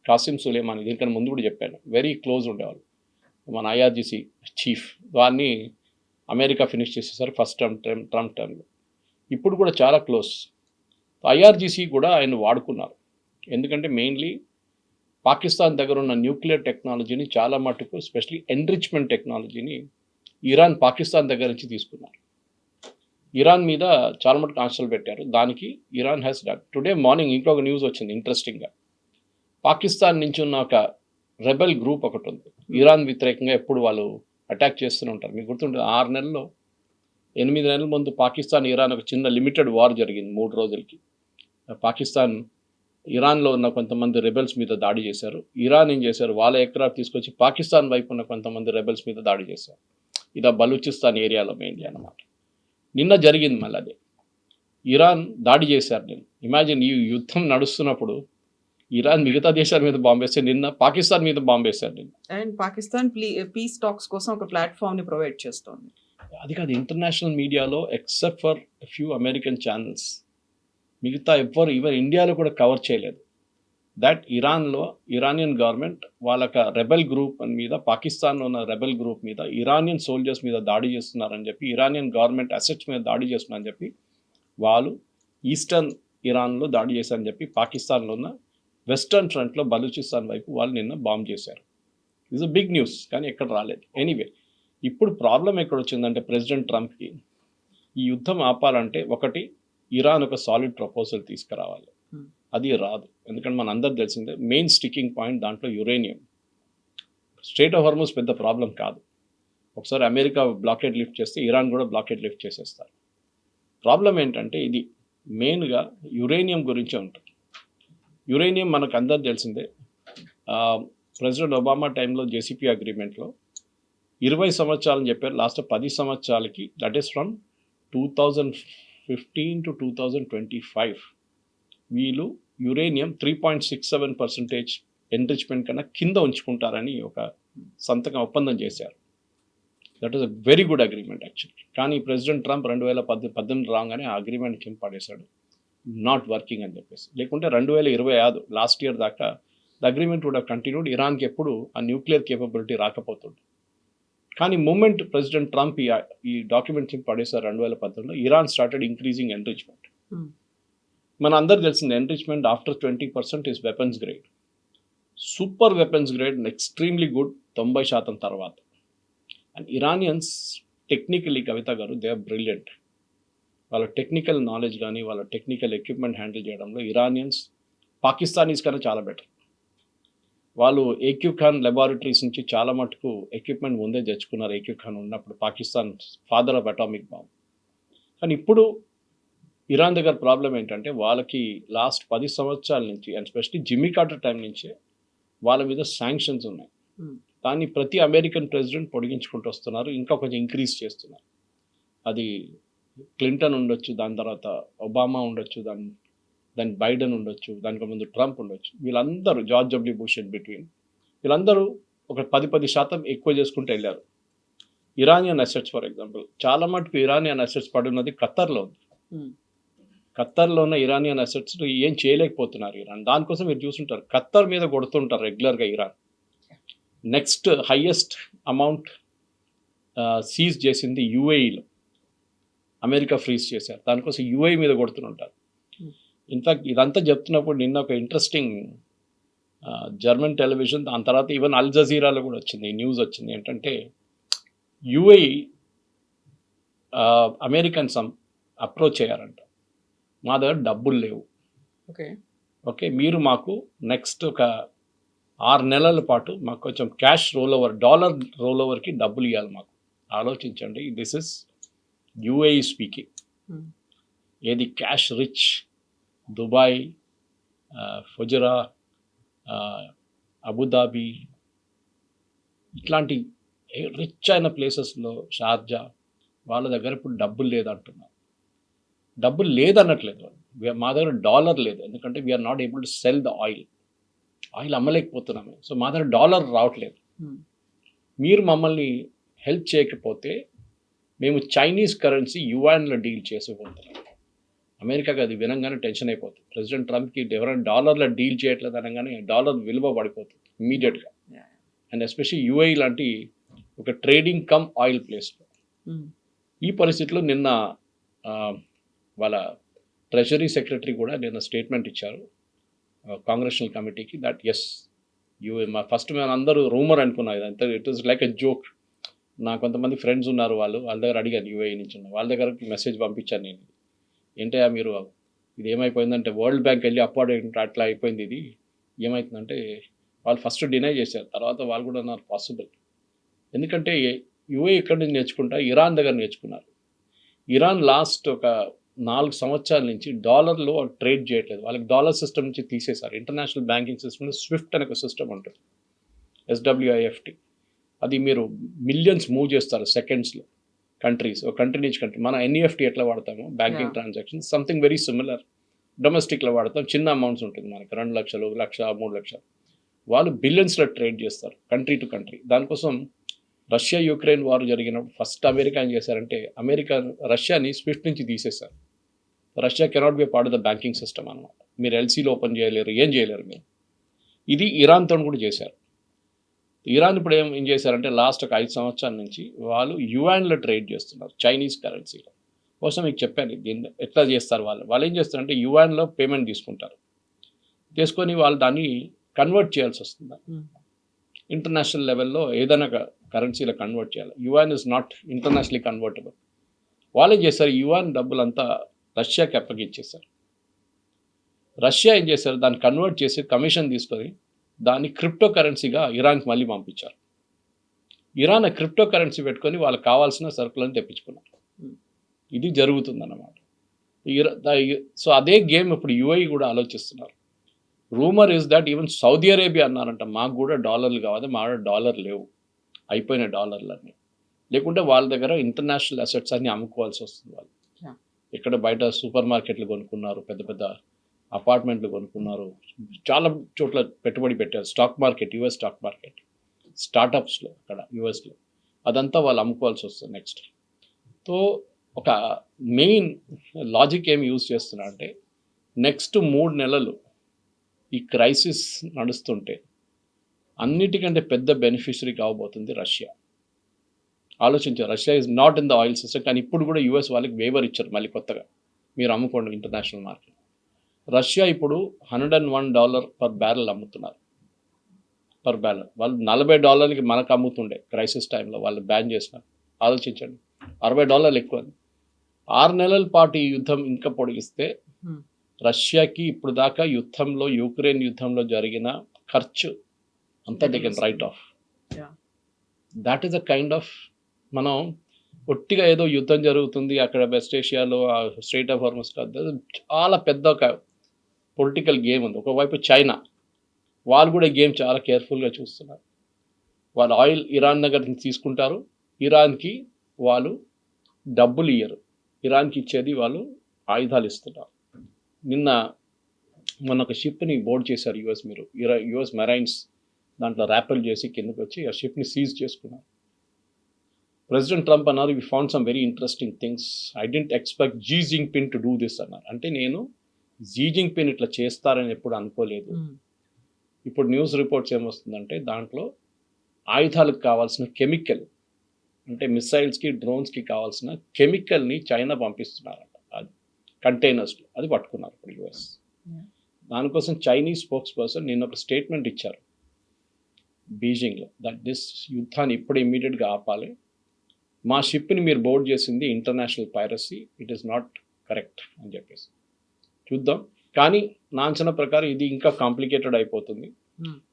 కాసిం సులేమాని, దీనికన్నా ముందు కూడా చెప్పాను, వెరీ క్లోజ్ ఉండేవాళ్ళు. మన IRGC చీఫ్, వారిని అమెరికా ఫినిష్ చేసేసారు ఫస్ట్ ట్రంప్ టర్మ్లో. ఇప్పుడు కూడా చాలా క్లోజ్. IRGC కూడా ఆయన వాడుకున్నారు. ఎందుకంటే మెయిన్లీ పాకిస్తాన్ దగ్గర ఉన్న న్యూక్లియర్ టెక్నాలజీని చాలా మటుకు, ఎస్పెషలీ ఎన్రిచ్మెంట్ టెక్నాలజీని ఇరాన్ పాకిస్తాన్ దగ్గర నుంచి తీసుకున్నారు. ఇరాన్ మీద చాలా మటుకు ఆంక్షలు పెట్టారు. దానికి Iran has done. Today morning ఇంకొక న్యూస్ వచ్చింది ఇంట్రెస్టింగ్గా. పాకిస్తాన్ నుంచి ఉన్న ఒక రెబెల్ గ్రూప్ ఒకటి ఉంది, ఇరాన్ వ్యతిరేకంగా ఎప్పుడు వాళ్ళు అటాక్ చేస్తూనే ఉంటారు. మీకు గుర్తుంటుంది 8 నెలల ముందు పాకిస్తాన్ ఇరాన్ ఒక చిన్న లిమిటెడ్ వార్ జరిగింది 3 రోజులకి. పాకిస్తాన్ ఇరాన్లో ఉన్న కొంతమంది రెబెల్స్ మీద దాడి చేశారు. ఇరాన్ ఏం చేశారు, వాళ్ళ ఎయిర్క్రాఫ్ట్ తీసుకొచ్చి పాకిస్తాన్ వైపు ఉన్న కొంతమంది రెబెల్స్ మీద దాడి చేశారు. ఇది బలూచిస్తాన్ ఏరియాలో మెయిన్లీ అన్నమాట. నిన్న జరిగింది మళ్ళీ అదే, ఇరాన్ దాడి చేశారు. నేను ఇమాజిన్, ఈ యుద్ధం నడుస్తున్నప్పుడు ఇరాన్ మిగతా దేశాల మీద బాంబేస్తే, నిన్న పాకిస్తాన్ మీద బాంబేశారు. నిన్న అండ్ పాకిస్తాన్ పీస్ టాక్స్ కోసం ఒక ప్లాట్ఫామ్ని ప్రొవైడ్ చేస్తోంది. అది కాదు, ఇంటర్నేషనల్ మీడియాలో except for few American channels మిగతా ఎవ్వరు ఈవెన్ ఇండియాలో కూడా కవర్ చేయలేదు. దట్ ఇరానియన్ గవర్నమెంట్ వాళ్ళక రెబెల్ గ్రూప్ మీద, పాకిస్తాన్లో ఉన్న రెబెల్ గ్రూప్ మీద, ఇరానియన్ సోల్జర్స్ మీద దాడి చేస్తున్నారని చెప్పి, ఇరానియన్ గవర్నమెంట్ అసెట్స్ మీద దాడి చేస్తున్నారని చెప్పి వాళ్ళు ఈస్టర్న్ ఇరాన్లో దాడి చేశారని చెప్పి పాకిస్తాన్లో ఉన్న వెస్టర్న్ ఫ్రంట్లో బలూచిస్తాన్ వైపు వాళ్ళు నిన్న బాంబ్ చేశారు. ఇట్స్ అ బిగ్ న్యూస్, కానీ ఎక్కడ రాలేదు. ఎనీవే, ఇప్పుడు ప్రాబ్లం ఎక్కడ వచ్చిందంటే ప్రెసిడెంట్ ట్రంప్కి ఈ యుద్ధం ఆపాలంటే ఒకటి ఇరాన్ ఒక సాలిడ్ ప్రపోజల్ తీసుకురావాలి. అది రాదు, ఎందుకంటే మన అందరు తెలిసిందే మెయిన్ స్టిక్కింగ్ పాయింట్ దాంట్లో యురేనియం. స్ట్రేట్ ఆఫ్ హార్మోస్ పెద్ద ప్రాబ్లం కాదు, ఒకసారి అమెరికా బ్లాకేడ్ లిఫ్ట్ చేస్తే ఇరాన్ కూడా బ్లాకేడ్ లిఫ్ట్ చేసేస్తారు. ప్రాబ్లం ఏంటంటే ఇది మెయిన్గా యురేనియం గురించే ఉంటుంది. యురేనియం మనకు అందరు తెలిసిందే, ప్రెసిడెంట్ ఒబామా టైంలో జేసీపీ అగ్రిమెంట్లో 20 సంవత్సరాలని చెప్పారు, లాస్ట్ 10 సంవత్సరాలకి, దట్ ఈస్ ఫ్రమ్ 2015 to 2025 వీళ్ళు యురేనియం 3.67% ఎన్రిచ్మెంట్ కన్నా కింద ఉంచుకుంటారని ఒక సంతకం ఒప్పందం చేశారు. That is a very good agreement actually. కానీ ప్రెసిడెంట్ ట్రంప్ 2018 రాగానే ఆ అగ్రిమెంట్ కింద పడేశాడు, నాట్ వర్కింగ్ అని చెప్పేసి. లేకుంటే 2025 లాస్ట్ ఇయర్ దాకా the agreement would have continued. ఇరాన్కి ఎప్పుడు ఆ న్యూక్లియర్ కేపబిలిటీ రాకపోతుంది. కానీ మూమెంట్ ప్రెసిడెంట్ ట్రంప్ ఈ డాక్యుమెంట్ కింద పడేశారు 2018లో, ఇరాన్ స్టార్టెడ్ ఇంక్రీజింగ్ ఎన్రిచ్మెంట్. మన అందరు తెలిసింది enrichment after 20% is weapons grade, super weapons grade, extremely good 90% తర్వాత. అండ్ ఇరానియన్స్ టెక్నికలీ, కవిత గారు, దే ఆర్ బ్రిలియంట్. వాళ్ళ టెక్నికల్ నాలెడ్జ్ కానీ వాళ్ళ టెక్నికల్ ఎక్విప్మెంట్ హ్యాండిల్ చేయడంలో ఇరానియన్స్ పాకిస్తానీస్ కన్నా చాలా బెటర్. వాళ్ళు ఏక్యూ ఖాన్ లెబారెటరీస్ నుంచి చాలా మటుకు ఎక్విప్మెంట్ ముందే తెచ్చుకున్నారు ఏక్యూ ఖాన్ ఉన్నప్పుడు, Pakistan father of atomic bomb. కానీ ఇప్పుడు ఇరాన్ దగ్గర ప్రాబ్లం ఏంటంటే వాళ్ళకి లాస్ట్ 10 సంవత్సరాల నుంచి, and specially Jimmy Carter time నుంచే వాళ్ళ మీద శాంక్షన్స్ ఉన్నాయి. దాన్ని ప్రతి అమెరికన్ ప్రెసిడెంట్ పొడిగించుకుంటూ వస్తున్నారు, ఇంకా కొంచెం ఇంక్రీజ్ చేస్తున్నారు. అది క్లింటన్ ఉండొచ్చు, దాని తర్వాత ఒబామా ఉండొచ్చు, దాని బైడెన్ ఉండొచ్చు, దానికి ముందు ట్రంప్ ఉండొచ్చు. వీళ్ళందరూ, George W bush in between, వీళ్ళందరూ ఒక 10% ఎక్కువ చేసుకుంటూ వెళ్ళారు. ఇరానియన్ అసెట్స్ ఫర్ ఎగ్జాంపుల్, చాలా మటుకు ఇరానియన్ అసెట్స్ పడున్నది ఖత్తర్లో ఉంది. ఖత్తర్లో ఉన్న ఇరానియన్ అసెట్స్ ఏం చేయలేకపోతున్నారు ఇరాన్. దానికోసం మీరు చూస్తుంటారు ఖత్తర్ మీద కొడుతుంటారు రెగ్యులర్గా Iran. Next highest amount seize చేసింది యుఏఈలో, అమెరికా ఫ్రీజ్ చేశారు, దానికోసం యుఏఈ మీద కొడుతుంటారు. ఇన్ఫాక్ట్ ఇదంతా చెప్తున్నప్పుడు నిన్న ఒక ఇంట్రెస్టింగ్ జర్మన్ టెలివిజన్, దాని తర్వాత ఈవెన్ అల్ జజీరాలో కూడా వచ్చింది న్యూస్ వచ్చింది. ఏంటంటే యుఏఈ అమెరికన్స్ అప్రోచ్ అయ్యారంట, మా దగ్గర డబ్బులు లేవు, ఓకే మీరు మాకు నెక్స్ట్ ఒక 6 నెలల పాటు మాకు కొంచెం క్యాష్ డాలర్ రోల్ ఓవర్కి డబ్బులు ఇవ్వాలి మాకు. ఆలోచించండి, దిస్ ఇస్ యుఏఈ స్పీకింగ్. ఏది క్యాష్ రిచ్ దుబాయ్, ఫుజరా, అబుదాబి, ఇట్లాంటి రిచ్ అయిన ప్లేసెస్లో, షార్జా, వాళ్ళ దగ్గర ఇప్పుడు డబ్బులు లేదంటున్నారు. డబ్బులు లేదన్నట్లేదు, మా దగ్గర డాలర్ లేదు, ఎందుకంటే we're not able to sell the oil అమ్మలేకపోతున్నాము. సో మా దగ్గర డాలర్ రావట్లేదు, మీరు మమ్మల్ని హెల్ప్ చేయకపోతే మేము చైనీస్ కరెన్సీ యువాన్లో డీల్ చేసిపోతున్నాం. అమెరికాకి అది వినంగానే టెన్షన్ అయిపోతుంది. ప్రెసిడెంట్ ట్రంప్కి ఎవరైనా డాలర్లో డీల్ చేయట్లేదు అనగానే డాలర్ విలువ పడిపోతుంది ఇమీడియట్గా. అండ్ ఎస్పెషల్లీ యుఏఈ లాంటి ఒక ట్రేడింగ్ కమ్ ఆయిల్ ప్లేస్లో. ఈ పరిస్థితిలో నిన్న వాళ్ళ ట్రెజరీ సెక్రటరీ కూడా నిన్న స్టేట్మెంట్ ఇచ్చారు కాంగ్రెషనల్ కమిటీకి, దట్ ఎస్ ఫస్ట్ మేము అందరూ రూమర్ అనుకున్నాం, ఇదంతా it is like a joke. నా కొంతమంది ఫ్రెండ్స్ ఉన్నారు, వాళ్ళ దగ్గర అడిగాను, యుఏఈ నుంచి ఉన్న వాళ్ళ దగ్గర మెసేజ్ పంపించాను నేను, ఏంటయ్యా మీరు ఇది ఏమైపోయిందంటే వరల్డ్ బ్యాంక్ వెళ్ళి అప్వార్డ్ అట్లా అయిపోయింది, ఇది ఏమవుతుందంటే వాళ్ళు ఫస్ట్ డినై చేశారు, తర్వాత వాళ్ళు కూడా అన్నారు పాసిబుల్. ఎందుకంటే యుఏఈ ఎక్కడి నుంచి నేర్చుకుంటా, ఇరాన్ దగ్గర నేర్చుకున్నారు. ఇరాన్ లాస్ట్ ఒక 4 సంవత్సరాల నుంచి డాలర్లో ట్రేడ్ చేయట్లేదు, వాళ్ళకి డాలర్ సిస్టమ్ నుంచి తీసేశారు. ఇంటర్నేషనల్ బ్యాంకింగ్ సిస్టమ్ స్విఫ్ట్ అనే ఒక సిస్టమ్ ఉంటుంది, SWIFT. అది మీరు మిలియన్స్ మూవ్ చేస్తారు సెకండ్స్లో, కంట్రీస్, ఒక కంట్రీ నుంచి కంట్రీ. మన NEFT ఎట్లా వాడతామో banking transaction something very similar, డొమెస్టిక్లో వాడతాం, చిన్న అమౌంట్స్ ఉంటుంది మనకి, 2 లక్షలు, 1 లక్ష, 3 లక్షలు. వాళ్ళు బిలియన్స్లో ట్రేడ్ చేస్తారు కంట్రీ టు కంట్రీ. దానికోసం రష్యా యుక్రెయిన్ వార్ జరిగినప్పుడు ఫస్ట్ అమెరికా ఏం చేశారంటే రష్యాని స్విఫ్ట్ నుంచి తీసేశారు. Russia cannot be part of the banking system అనమాట. మీరు LCలో ఓపెన్ చేయలేరు, ఏం చేయలేరు మీరు. ఇది ఇరాన్తో కూడా చేశారు. ఇరాన్ ఇప్పుడు ఏం చేశారంటే లాస్ట్ ఒక 5 సంవత్సరాల నుంచి వాళ్ళు యువాన్లో ట్రేడ్ చేస్తున్నారు, చైనీస్ కరెన్సీలో. కోసం మీకు చెప్పాను దీన్ని ఎట్లా చేస్తారు వాళ్ళు ఏం చేస్తారంటే యువాన్లో పేమెంట్ తీసుకుంటారు, తీసుకొని వాళ్ళు దాన్ని కన్వర్ట్ చేయాల్సి వస్తుంది. ఇంటర్నేషనల్ లెవెల్లో ఏదైనా కరెన్సీలో కన్వర్ట్ చేయాలి. Yuan is not internationally convertible. వాళ్ళు ఏం చేస్తారు, యువాన్ డబ్బులంతా రష్యాకి అప్పగిచ్చేశారు. రష్యా ఏం చేశారు, దాన్ని కన్వర్ట్ చేసి కమిషన్ తీసుకొని దాన్ని క్రిప్టో కరెన్సీగా ఇరాన్కి మళ్ళీ పంపించారు. ఇరాన్ క్రిప్టో కరెన్సీ పెట్టుకొని వాళ్ళకి కావాల్సిన సరుకులను తెప్పించుకున్నారు. ఇది జరుగుతుందన్నమాట. సో అదే గేమ్ ఇప్పుడు యుఏఈ కూడా ఆలోచిస్తున్నారు. Rumour is that even Saudi Arabia అన్నారంట, మాకు కూడా డాలర్లు కావాలి, మా డాలర్ లేవు, అయిపోయిన డాలర్లన్నీ. లేకుంటే వాళ్ళ దగ్గర ఇంటర్నేషనల్ అసెట్స్ అన్ని అమ్ముకోవాల్సి వస్తుంది. వాళ్ళు ఇక్కడ బయట సూపర్ మార్కెట్లు కొనుక్కున్నారు, పెద్ద పెద్ద అపార్ట్మెంట్లు కొనుక్కున్నారు, చాలా చోట్ల పెట్టుబడి పెట్టారు. Stock market, US stock market, స్టార్టప్స్లో అక్కడ యుఎస్లో అదంతా వాళ్ళు అమ్ముకోవాల్సి వస్తుంది నెక్స్ట్. సో ఒక మెయిన్ లాజిక్ ఏమి యూజ్ చేస్తున్నా అంటే నెక్స్ట్ 3 నెలలు ఈ క్రైసిస్ నడుస్తుంటే అన్నిటికంటే పెద్ద బెనిఫిషరీ కావబోతుంది రష్యా. ఆలోచించారు, Russia is not in the oil system, కానీ ఇప్పుడు కూడా యుఎస్ వాళ్ళకి వేవర్ ఇచ్చారు మళ్ళీ కొత్తగా, మీరు అమ్ముకోండి ఇంటర్నేషనల్ మార్కెట్. రష్యా ఇప్పుడు $101 పర్ బ్యారెల్ అమ్ముతున్నారు, పర్ బ్యారెల్. వాళ్ళు $40 మనకు అమ్ముతుండే క్రైసిస్ టైంలో, వాళ్ళు బ్యాన్ చేసినారు. ఆలోచించండి, $60 ఎక్కువ. 6 నెలల పాటు ఈ యుద్ధం ఇంకా పొడిగిస్తే రష్యాకి ఇప్పుడు దాకా యుద్ధంలో, యుక్రెయిన్ యుద్ధంలో జరిగిన ఖర్చు అంతా they can write of. That is a kind of, మనం ఒట్టిగా ఏదో యుద్ధం జరుగుతుంది అక్కడ వెస్ట్ ఏషియాలో స్ట్రెయిట్ ఆఫ్ హార్మస్ కాదు, చాలా పెద్ద ఒక పొలిటికల్ గేమ్ ఉంది. ఒకవైపు చైనా, వాళ్ళు కూడా గేమ్ చాలా కేర్ఫుల్గా చూస్తున్నారు. వాళ్ళు ఆయిల్ ఇరాన్ దగ్గర నుంచి తీసుకుంటారు, ఇరాన్కి వాళ్ళు డబ్బులు ఇయ్యరు, ఇరాన్కి ఇచ్చేది వాళ్ళు ఆయుధాలు ఇస్తున్నారు. మొన్న ఒక షిప్ని బోర్డ్ చేశారు యుఎస్ మెరైన్స్, దాంట్లో ర్యాపెల్ చేసి కిందకి వచ్చి ఆ షిప్ని సీజ్ చేసుకున్నారు. ప్రెసిడెంట్ ట్రంప్ అన్నారు, we found some very interesting things, I didn't expect Xi Jinping to do this అన్నారు. అంటే నేను జీ జింగ్పిన్ ఇట్లా చేస్తారని ఎప్పుడు అనుకోలేదు. ఇప్పుడు న్యూస్ రిపోర్ట్స్ ఏమొస్తుందంటే దాంట్లో ఆయుధాలకు కావాల్సిన కెమికల్, అంటే మిసైల్స్కి, డ్రోన్స్కి కావాల్సిన కెమికల్ని చైనా పంపిస్తున్నారంట, అది కంటైనర్స్లో, అది పట్టుకున్నారు ఇప్పుడు యుఎస్. దానికోసం చైనీస్ స్పోక్స్ పర్సన్ నిన్న ఒక స్టేట్మెంట్ ఇచ్చారు బీజింగ్లో, దట్ దిస్ యుద్ధాన్ని ఇప్పుడు ఇమ్మీడియట్గా ఆపాలి, మా షిప్ని మీరు బోర్డ్ చేసింది international piracy, it is not correct అని చెప్పేసి. చూద్దాం, కానీ నా అంచనా ప్రకారం ఇది ఇంకా కాంప్లికేటెడ్ అయిపోతుంది.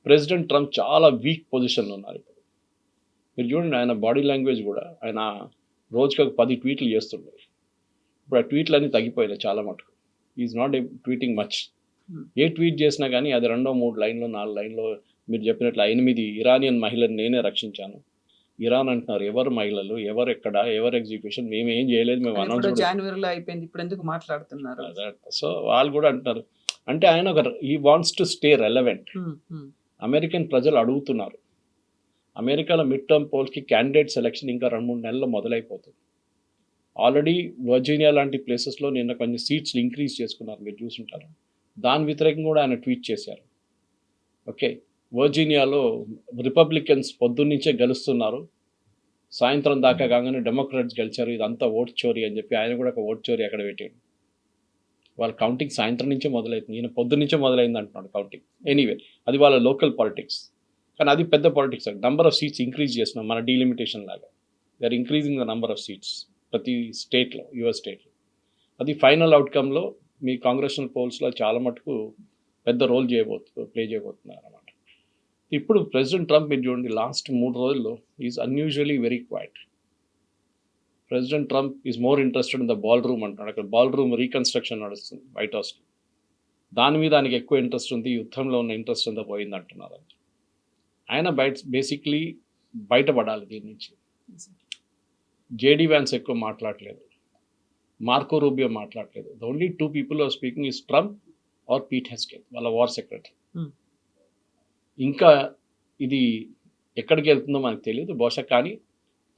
ప్రెసిడెంట్ ట్రంప్ చాలా వీక్ పొజిషన్లో ఉన్నారు ఇప్పుడు. మీరు చూడండి, ఆయన బాడీ లాంగ్వేజ్ కూడా, ఆయన రోజుకి ఒక 10 ట్వీట్లు చేస్తుండే, ఇప్పుడు ఆ ట్వీట్లు అన్నీ తగ్గిపోయినాయి చాలా మటుకు. Is not tweeting much. A tweet చేసినా కానీ అది 2-3 లైన్లో 4 లైన్లో, మీరు చెప్పినట్లు 8 ఇరానియన్ మహిళలను నేనే రక్షించాను. ఇరాన్ అంటున్నారు, ఎవరు మహిళలు, ఎవరు ఎక్కడ, ఎవరు ఎగ్జిక్యూషన్, మేము ఏం చేయలేదు, మేము అనౌన్స్ జనవరిలో అయిపోయింది, ఇప్పుడు ఎందుకు మాట్లాడుతున్నారు. సో వాళ్ళు కూడా అంటున్నారు, అంటే ఆయన he wants to stay relevant. American ప్రజలు అడుగుతున్నారు. అమెరికాలో మిడ్ టర్మ్ పోల్స్కి క్యాండిడేట్ సెలెక్షన్ ఇంకా 2-3 నెలల్లో మొదలైపోతుంది. ఆల్రెడీ వర్జీనియా లాంటి ప్లేసెస్లో నిన్న కొన్ని సీట్స్ ఇంక్రీజ్ చేసుకున్నారు, మీరు చూసుంటారు. దాని వ్యతిరేకంగా కూడా ఆయన ట్వీట్ చేశారు. ఓకే, వర్జీనియాలో రిపబ్లికన్స్ పొద్దున్నుంచే గెలుస్తున్నారు, సాయంత్రం దాకా కాగానే డెమోక్రాట్స్ గెలిచారు, ఇదంతా ఓట్ చోరీ అని చెప్పి ఆయన కూడా ఒక ఓట్ చోరీ అక్కడ పెట్టాడు. వాళ్ళ కౌంటింగ్ సాయంత్రం నుంచే మొదలవుతుంది, ఈయన పొద్దున్నుంచే మొదలైంది అంటున్నాడు కౌంటింగ్. ఎనీవే, అది వాళ్ళ లోకల్ పాలిటిక్స్, కానీ అది పెద్ద politics. Number of seats increase చేస్తున్నాం, మన డీలిమిటేషన్ లాగా. They are increasing the number of seats ప్రతి స్టేట్లో, యుఎస్ స్టేట్లో. అది ఫైనల్ అవుట్కమ్లో మీ కాంగ్రెషనల్ పోల్స్లో చాలా మటుకు పెద్ద రోల్ ప్లే చేయబోతున్నారు అన్నమాట. ఇప్పుడు ప్రెసిడెంట్ ట్రంప్ మీరు చూడండి, లాస్ట్ 3 రోజుల్లో is unusually very quiet. President Trump is more interested in the ballroom అంటున్నాడు. అక్కడ బాల్ రూమ్ రీకన్స్ట్రక్షన్ నడుస్తుంది వైట్ హౌస్లో, దాని మీద ఆయనకి ఎక్కువ ఇంట్రెస్ట్ ఉంది, యుద్ధంలో ఉన్న ఇంట్రెస్ట్ అంతా పోయింది అంటున్నారు. ఆయన బేసిక్లీ బయటపడాలి దీని నుంచి. జేడీ వ్యాన్స్ ఎక్కువ మాట్లాడలేదు, మార్కో రూబియో మాట్లాడలేదు. The only 2 people are speaking is Trump are Pete హెస్కెల్, వాళ్ళ వార్ సెక్రటరీ. ఇంకా ఇది ఎక్కడికి వెళ్తుందో మనకు తెలియదు బహుశా, కానీ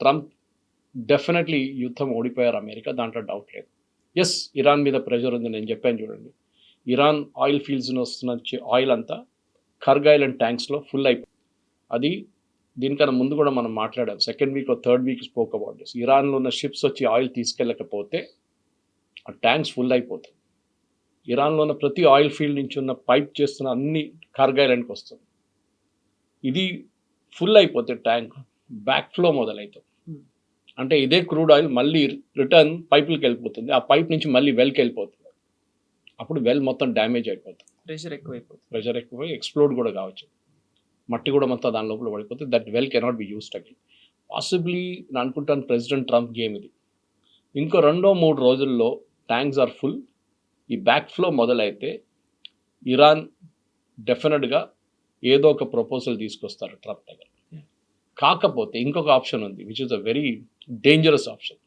ట్రంప్ డెఫినెట్లీ యుద్ధం ఓడిపోయారు అమెరికా, దాంట్లో డౌట్ లేదు. ఎస్, ఇరాన్ మీద ప్రెషర్ ఉంది, నేను చెప్పాను చూడండి. ఇరాన్ ఆయిల్ ఫీల్డ్స్ వస్తున్న ఆయిల్ అంతా కర్గ్ ఐలాండ్ ట్యాంక్స్లో ఫుల్ అయిపోయింది. అది దీనికన్నా ముందు కూడా మనం మాట్లాడాం, second week third week spoke about this. ఇరాన్లో ఉన్న షిప్స్ వచ్చి ఆయిల్ తీసుకెళ్ళకపోతే ఆ ట్యాంక్స్ ఫుల్ అయిపోతుంది. ఇరాన్లో ఉన్న ప్రతి ఆయిల్ ఫీల్డ్ నుంచి ఉన్న పైప్ చేస్తున్న అన్ని కర్గ్ ఐలాండ్కి వస్తుంది. ఇది ఫుల్ అయిపోతే ట్యాంక్ బ్యాక్ ఫ్లో మొదలవుతుంది. అంటే ఇదే క్రూడ్ ఆయిల్ మళ్ళీ రిటర్న్ పైపులకి వెళ్ళిపోతుంది, ఆ పైప్ నుంచి మళ్ళీ వెల్కి వెళ్ళిపోతుంది. అప్పుడు వెల్ మొత్తం డ్యామేజ్ అయిపోతుంది, ప్రెషర్ ఎక్కువై ఎక్స్ప్లోడ్ కూడా కావచ్చు, మట్టి కూడా మొత్తం దాని లోపల పడిపోతుంది. That well cannot be used again. Possibly నేను అనుకుంటాను ప్రెసిడెంట్ ట్రంప్ గేమ్ ఇది. ఇంకో 2-3 రోజుల్లో ట్యాంక్స్ ఆర్ ఫుల్, ఈ బ్యాక్ ఫ్లో మొదలైతే ఇరాన్ డెఫినెట్గా ఏదో ఒక ప్రపోజల్ తీసుకొస్తారు ట్రంప్ దగ్గర. కాకపోతే ఇంకొక ఆప్షన్ ఉంది, which is a very dangerous option.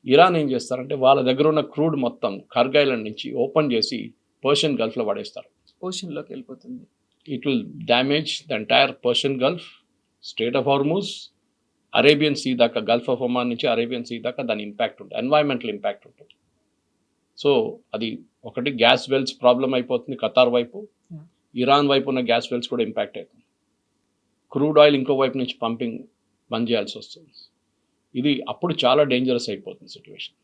Iran ఏం చేస్తారంటే వాళ్ళ దగ్గర ఉన్న క్రూడ్ మొత్తం కర్గ్ ఐలాండ్ నుంచి ఓపెన్ చేసి పర్షియన్ గల్ఫ్లో పడేస్తారు. ఓషన్లోకి వెళ్ళిపోతుంది. It will damage the entire Persian Gulf, Strait of Hormuz, Arabian Sea దాకా, గల్ఫ్ ఆఫ్ ఒమాన్ నుంచి అరేబియన్ సీ దాకా దాని ఇంపాక్ట్ ఉంటుంది, ఎన్వైరన్మెంటల్ ఇంపాక్ట్ ఉంటుంది. సో అది ఒకటి గ్యాస్ వెల్స్ ప్రాబ్లం అయిపోతుంది ఖతార్ వైపు, ఇరాన్ వైపు ఉన్న గ్యాస్ వెల్స్ కూడా ఇంపాక్ట్ అవుతుంది. క్రూడ్ ఆయిల్ ఇంకో వైపు నుంచి పంపింగ్ బంద్ చేయాల్సి వస్తుంది. ఇది అప్పుడు చాలా డేంజరస్ అయిపోతుంది సిచ్యువేషన్.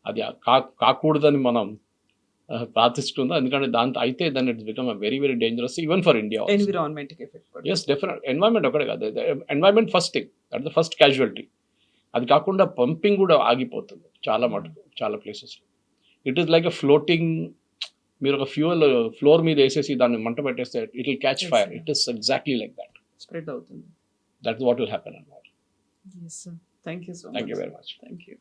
అది కాకూడదని మనం ప్రార్థిస్తుంది, ఎందుకంటే దాంతో అయితే దాన్ని it's become very very dangerous even for India. Environment is definite. Environment ఒకటే కాదు, environment first thing, that the first casualty. అది కాకుండా పంపింగ్ కూడా ఆగిపోతుంది చాలా మటుకు చాలా ప్లేసెస్లో. It is like a floating, మీరు ఒక ఫ్యూయల్ ఫ్లోర్ మీద వేసేసి దాన్ని మంట పెట్టేస్తే it will catch fire. It is exactly like that, spread అవుతుంది. దట్ వాట్ విల్ హ్యాపెన్ అన్నమాట. Yes, sir. Thank you so much. Thank you very much. Thank you.